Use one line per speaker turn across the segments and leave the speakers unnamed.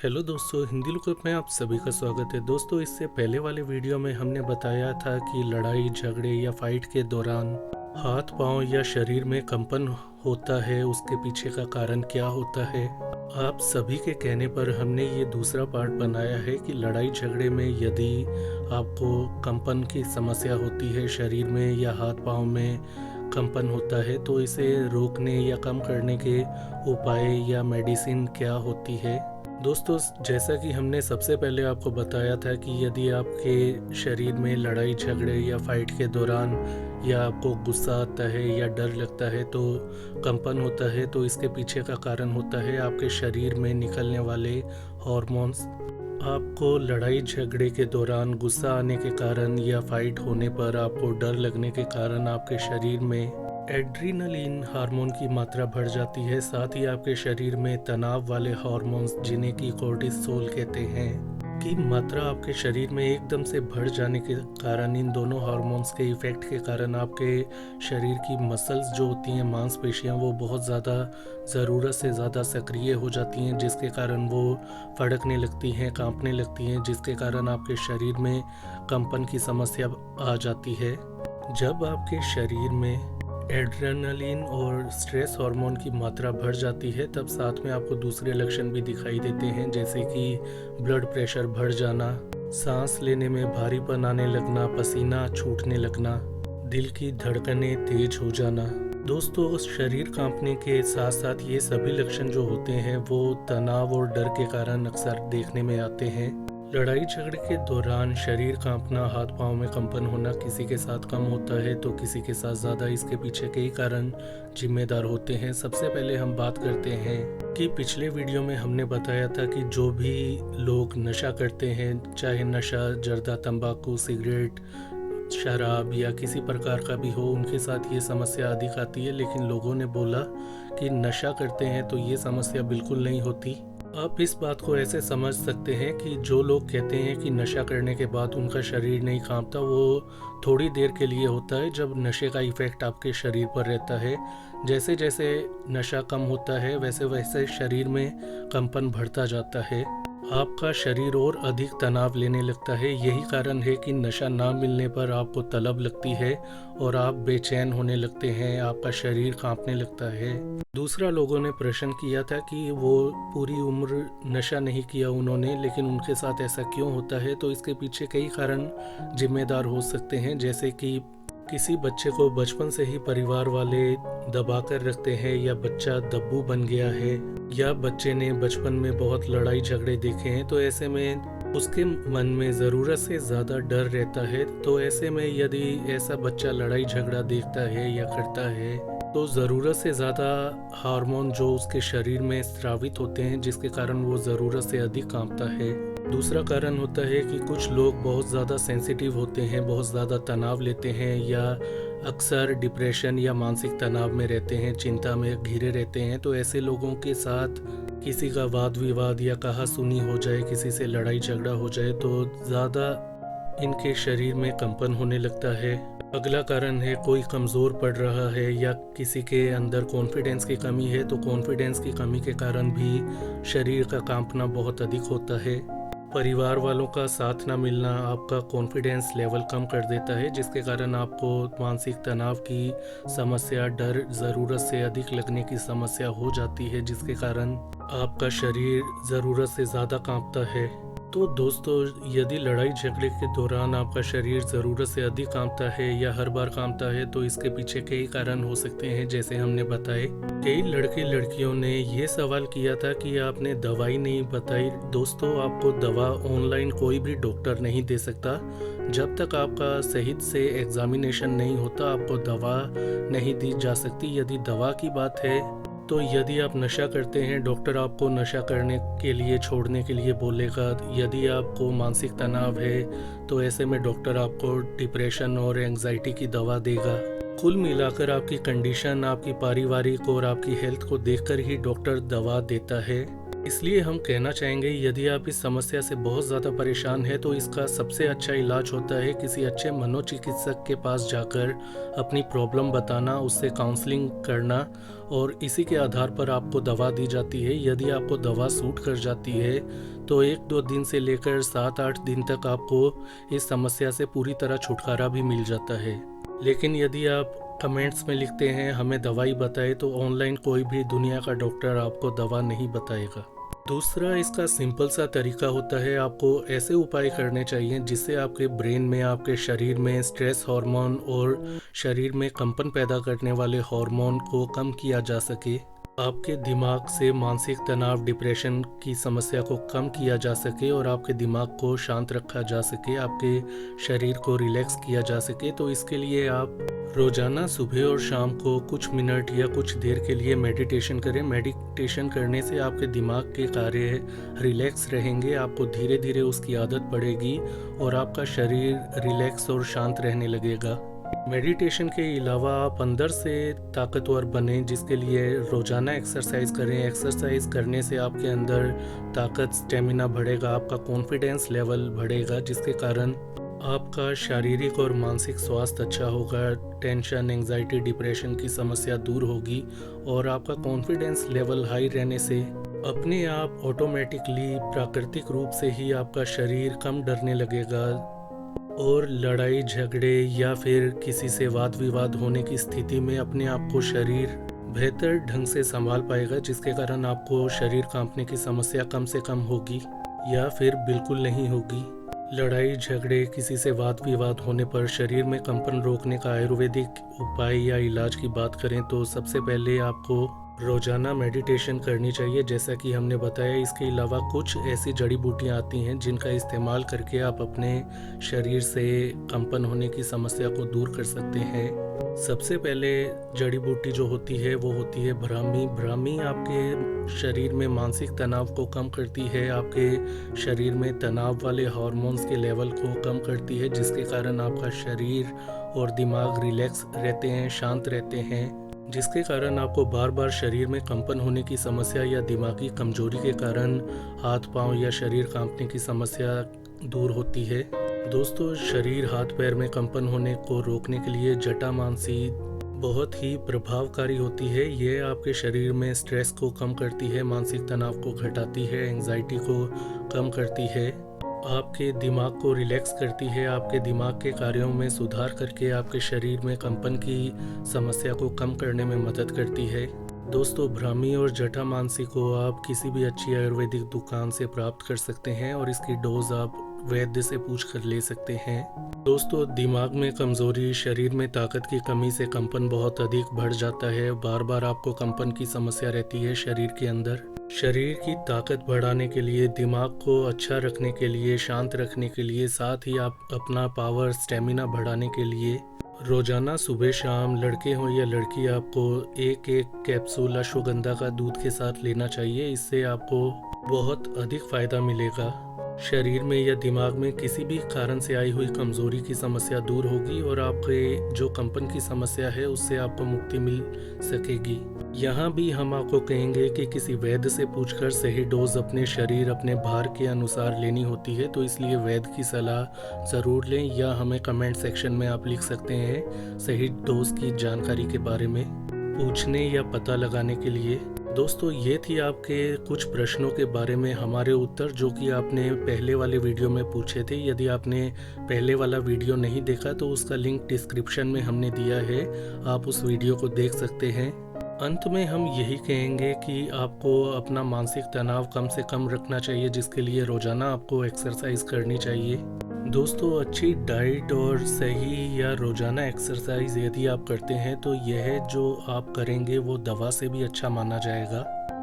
Hello दोस्तों, Hindi lookup में आप सभी का स्वागत है। दोस्तों, इससे पहले वाले वीडियो में हमने बताया था कि लड़ाई झगड़े या फाइट के दौरान हाथ पांव या शरीर में कंपन होता है, उसके पीछे का कारण क्या होता है। आप सभी के कहने पर हमने ये दूसरा पार्ट बनाया है कि लड़ाई झगड़े में यदि आपको कंपन की समस्या होती है, शरीर में या हाथ पांव में कंपन होता है, तो इसे रोकने या कम करने के उपाय या मेडिसिन क्या होती है। दोस्तों, जैसा कि हमने सबसे पहले आपको बताया था कि यदि आपके शरीर में लड़ाई झगड़े या फाइट के दौरान या आपको गुस्सा आता है या डर लगता है तो कंपन होता है, तो इसके पीछे का कारण होता है आपके शरीर में निकलने वाले हॉर्मोन्स। आपको लड़ाई झगड़े के दौरान गुस्सा आने के कारण या फाइट होने पर आपको डर लगने के कारण आपके शरीर में एड्रीनलिन हार्मोन की मात्रा बढ़ जाती है। साथ ही आपके शरीर में तनाव वाले हार्मोन्स, जिन्हें की कोर्टिसोल कहते हैं, की मात्रा आपके शरीर में एकदम से बढ़ जाने के कारण, इन दोनों हार्मोन्स के इफेक्ट के कारण आपके शरीर की मसल्स जो होती हैं, मांसपेशियां, वो बहुत ज़्यादा ज़रूरत से ज़्यादा सक्रिय हो जाती हैं, जिसके कारण वो फड़कने लगती हैं, कांपने लगती हैं, जिसके कारण आपके शरीर में कंपन की समस्या आ जाती है। जब आपके शरीर में एड्रेनलिन और स्ट्रेस हार्मोन की मात्रा बढ़ जाती है, तब साथ में आपको दूसरे लक्षण भी दिखाई देते हैं, जैसे कि ब्लड प्रेशर बढ़ जाना, सांस लेने में भारीपन आने लगना, पसीना छूटने लगना, दिल की धड़कनें तेज हो जाना। दोस्तों, शरीर कांपने के साथ साथ ये सभी लक्षण जो होते हैं वो तनाव और डर के कारण अक्सर देखने में आते हैं। लड़ाई झगड़े के दौरान शरीर कांपना, हाथ पांव में कंपन होना किसी के साथ कम होता है तो किसी के साथ ज़्यादा। इसके पीछे कई कारण जिम्मेदार होते हैं। सबसे पहले हम बात करते हैं कि पिछले वीडियो में हमने बताया था कि जो भी लोग नशा करते हैं, चाहे नशा जर्दा, तंबाकू, सिगरेट, शराब या किसी प्रकार का भी हो, उनके साथ ये समस्या अधिक आती है। लेकिन लोगों ने बोला कि नशा करते हैं तो ये समस्या बिल्कुल नहीं होती। आप इस बात को ऐसे समझ सकते हैं कि जो लोग कहते हैं कि नशा करने के बाद उनका शरीर नहीं कांपता, वो थोड़ी देर के लिए होता है, जब नशे का इफेक्ट आपके शरीर पर रहता है। जैसे जैसे नशा कम होता है वैसे वैसे शरीर में कंपन बढ़ता जाता है, आपका शरीर और अधिक तनाव लेने लगता है। यही कारण है कि नशा ना मिलने पर आपको तलब लगती है और आप बेचैन होने लगते हैं, आपका शरीर कांपने लगता है। दूसरा, लोगों ने प्रश्न किया था कि वो पूरी उम्र नशा नहीं किया उन्होंने, लेकिन उनके साथ ऐसा क्यों होता है। तो इसके पीछे कई कारण जिम्मेदार हो सकते हैं, जैसे कि किसी बच्चे को बचपन से ही परिवार वाले दबा कर रखते हैं, या बच्चा दब्बू बन गया है, या बच्चे ने बचपन में बहुत लड़ाई झगड़े देखे हैं, तो ऐसे में उसके मन में ज़रूरत से ज़्यादा डर रहता है। तो ऐसे में यदि ऐसा बच्चा लड़ाई झगड़ा देखता है या करता है तो ज़रूरत से ज़्यादा हार्मोन जो उसके शरीर में स्रावित होते हैं, जिसके कारण वो ज़रूरत से अधिक कांपता है। दूसरा कारण होता है कि कुछ लोग बहुत ज़्यादा सेंसिटिव होते हैं, बहुत ज़्यादा तनाव लेते हैं, या अक्सर डिप्रेशन या मानसिक तनाव में रहते हैं, चिंता में घिरे रहते हैं। तो ऐसे लोगों के साथ किसी का वाद विवाद या कहा सुनी हो जाए, किसी से लड़ाई झगड़ा हो जाए, तो ज़्यादा इनके शरीर में कंपन होने लगता है। अगला कारण है कोई कमज़ोर पड़ रहा है या किसी के अंदर कॉन्फिडेंस की कमी है, तो कॉन्फिडेंस की कमी के कारण भी शरीर का कांपना बहुत अधिक होता है। परिवार वालों का साथ ना मिलना आपका कॉन्फिडेंस लेवल कम कर देता है, जिसके कारण आपको मानसिक तनाव की समस्या, डर, ज़रूरत से अधिक लगने की समस्या हो जाती है, जिसके कारण आपका शरीर ज़रूरत से ज़्यादा कांपता है। तो दोस्तों, यदि लड़ाई झगड़े के दौरान आपका शरीर ज़रूरत से अधिक कांपता है या हर बार कांपता है, तो इसके पीछे कई कारण हो सकते हैं, जैसे हमने बताए। कई लड़के लड़कियों ने ये सवाल किया था कि आपने दवाई नहीं बताई। दोस्तों, आपको दवा ऑनलाइन कोई भी डॉक्टर नहीं दे सकता। जब तक आपका सही से एग्जामिनेशन नहीं होता, आपको दवा नहीं दी जा सकती। यदि दवा की बात है तो यदि आप नशा करते हैं, डॉक्टर आपको नशा करने के लिए, छोड़ने के लिए बोलेगा। यदि आपको मानसिक तनाव है तो ऐसे में डॉक्टर आपको डिप्रेशन और एंजाइटी की दवा देगा। कुल मिलाकर आपकी कंडीशन, आपकी पारिवारिक और आपकी हेल्थ को देखकर ही डॉक्टर दवा देता है। इसलिए हम कहना चाहेंगे यदि आप इस समस्या से बहुत ज़्यादा परेशान हैं तो इसका सबसे अच्छा इलाज होता है किसी अच्छे मनोचिकित्सक के पास जाकर अपनी प्रॉब्लम बताना, उससे काउंसलिंग करना और इसी के आधार पर आपको दवा दी जाती है। यदि आपको दवा सूट कर जाती है तो 1-2 दिन से लेकर 7-8 दिन तक आपको इस समस्या से पूरी तरह छुटकारा भी मिल जाता है। लेकिन यदि आप कमेंट्स में लिखते हैं हमें दवाई बताए तो ऑनलाइन कोई भी दुनिया का डॉक्टर आपको दवा नहीं बताएगा। दूसरा इसका सिंपल सा तरीका होता है, आपको ऐसे उपाय करने चाहिए जिससे आपके ब्रेन में, आपके शरीर में स्ट्रेस हार्मोन और शरीर में कंपन पैदा करने वाले हार्मोन को कम किया जा सके, आपके दिमाग से मानसिक तनाव, डिप्रेशन की समस्या को कम किया जा सके और आपके दिमाग को शांत रखा जा सके, आपके शरीर को रिलैक्स किया जा सके। तो इसके लिए आप रोज़ाना सुबह और शाम को कुछ मिनट या कुछ देर के लिए मेडिटेशन करें। मेडिटेशन करने से आपके दिमाग के कार्य रिलैक्स रहेंगे, आपको धीरे धीरे उसकी आदत पड़ेगी और आपका शरीर रिलैक्स और शांत रहने लगेगा। मेडिटेशन के अलावा आप अंदर से ताकतवर बने, जिसके लिए रोज़ाना एक्सरसाइज करें। एक्सरसाइज करने से आपके अंदर ताकत, स्टेमिना बढ़ेगा, आपका कॉन्फिडेंस लेवल बढ़ेगा, जिसके कारण आपका शारीरिक और मानसिक स्वास्थ्य अच्छा होगा, टेंशन, एंजाइटी, डिप्रेशन की समस्या दूर होगी और आपका कॉन्फिडेंस लेवल हाई रहने से अपने आप ऑटोमेटिकली प्राकृतिक रूप से ही आपका शरीर कम डरने लगेगा और लड़ाई झगड़े या फिर किसी से वाद विवाद होने की स्थिति में अपने आप को शरीर बेहतर ढंग से संभाल पाएगा, जिसके कारण आपको शरीर कांपने की समस्या कम से कम होगी या फिर बिल्कुल नहीं होगी। लड़ाई झगड़े, किसी से वाद विवाद होने पर शरीर में कंपन रोकने का आयुर्वेदिक उपाय या इलाज की बात करें तो सबसे पहले आपको रोज़ाना मेडिटेशन करनी चाहिए, जैसा कि हमने बताया। इसके अलावा कुछ ऐसी जड़ी बूटियाँ आती हैं जिनका इस्तेमाल करके आप अपने शरीर से कंपन होने की समस्या को दूर कर सकते हैं। सबसे पहले जड़ी बूटी जो होती है वो होती है ब्राह्मी। ब्राह्मी आपके शरीर में मानसिक तनाव को कम करती है, आपके शरीर में तनाव वाले हार्मोन्स के लेवल को कम करती है, जिसके कारण आपका शरीर और दिमाग रिलैक्स रहते हैं, शांत रहते हैं, जिसके कारण आपको बार बार शरीर में कंपन होने की समस्या या दिमागी कमजोरी के कारण हाथ पांव या शरीर कांपने की समस्या दूर होती है। दोस्तों, शरीर हाथ पैर में कंपन होने को रोकने के लिए जटामांसी बहुत ही प्रभावकारी होती है। ये आपके शरीर में स्ट्रेस को कम करती है, मानसिक तनाव को घटाती है, एंजाइटी को कम करती है, आपके दिमाग को रिलैक्स करती है, आपके दिमाग के कार्यों में सुधार करके आपके शरीर में कंपन की समस्या को कम करने में मदद करती है। दोस्तों, ब्राह्मी और जटामांसी को आप किसी भी अच्छी आयुर्वेदिक दुकान से प्राप्त कर सकते हैं और इसकी डोज आप वैद्य से पूछ कर ले सकते हैं। दोस्तों, दिमाग में कमजोरी, शरीर में ताकत की कमी से कंपन बहुत अधिक बढ़ जाता है। बार बार आपको कंपन की समस्या रहती है शरीर के अंदर। शरीर की ताकत बढ़ाने के लिए, दिमाग को अच्छा रखने के लिए, शांत रखने के लिए, साथ ही आप अपना पावर, स्टेमिना बढ़ाने के लिए रोजाना सुबह शाम, लड़के हो या लड़की, आपको एक एक कैप्सूल अश्वगंधा का दूध के साथ लेना चाहिए। इससे आपको बहुत अधिक फायदा मिलेगा। शरीर में या दिमाग में किसी भी कारण से आई हुई कमजोरी की समस्या दूर होगी और आपके जो कंपन की समस्या है उससे आपको मुक्ति मिल सकेगी। यहाँ भी हम आपको कहेंगे कि किसी वैद्य से पूछकर सही डोज अपने शरीर, अपने भार के अनुसार लेनी होती है, तो इसलिए वैद्य की सलाह ज़रूर लें या हमें कमेंट सेक्शन में आप लिख सकते हैं सही डोज की जानकारी के बारे में पूछने या पता लगाने के लिए। दोस्तों, ये थी आपके कुछ प्रश्नों के बारे में हमारे उत्तर, जो कि आपने पहले वाले वीडियो में पूछे थे। यदि आपने पहले वाला वीडियो नहीं देखा तो उसका लिंक डिस्क्रिप्शन में हमने दिया है, आप उस वीडियो को देख सकते हैं। अंत में हम यही कहेंगे कि आपको अपना मानसिक तनाव कम से कम रखना चाहिए, जिसके लिए रोज़ाना आपको एक्सरसाइज करनी चाहिए। दोस्तों, अच्छी डाइट और सही या रोज़ाना एक्सरसाइज यदि आप करते हैं तो यह जो आप करेंगे वो दवा से भी अच्छा माना जाएगा।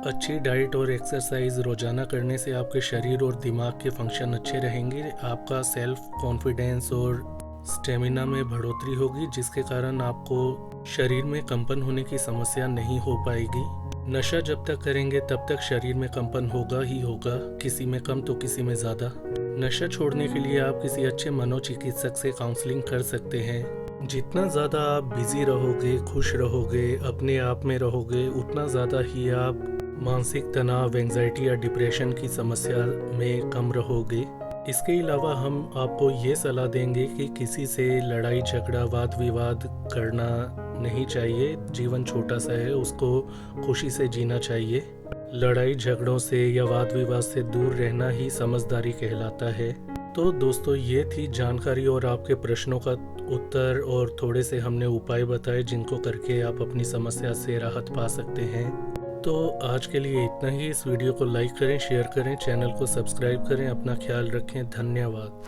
अच्छी डाइट और एक्सरसाइज रोज़ाना करने से आपके शरीर और दिमाग के फंक्शन अच्छे रहेंगे, आपका सेल्फ कॉन्फिडेंस और स्टेमिना में बढ़ोतरी होगी, जिसके कारण आपको शरीर में कंपन होने की समस्या नहीं हो पाएगी। नशा जब तक करेंगे तब तक शरीर में कंपन होगा ही होगा, किसी में कम तो किसी में ज़्यादा। नशा छोड़ने के लिए आप किसी अच्छे मनोचिकित्सक से काउंसलिंग कर सकते हैं। जितना ज़्यादा आप बिजी रहोगे, खुश रहोगे, अपने आप में रहोगे, उतना ज़्यादा ही आप मानसिक तनाव, एंजाइटी या डिप्रेशन की समस्या में कम रहोगे। इसके अलावा हम आपको ये सलाह देंगे कि किसी से लड़ाई झगड़ा वाद विवाद करना नहीं चाहिए। जीवन छोटा सा है, उसको खुशी से जीना चाहिए। लड़ाई झगड़ों से या वाद विवाद से दूर रहना ही समझदारी कहलाता है। तो दोस्तों, ये थी जानकारी और आपके प्रश्नों का उत्तर, और थोड़े से हमने उपाय बताए जिनको करके आप अपनी समस्या से राहत पा सकते हैं। तो आज के लिए इतना ही। इस वीडियो को लाइक करें, शेयर करें, चैनल को सब्सक्राइब करें। अपना ख्याल रखें। धन्यवाद।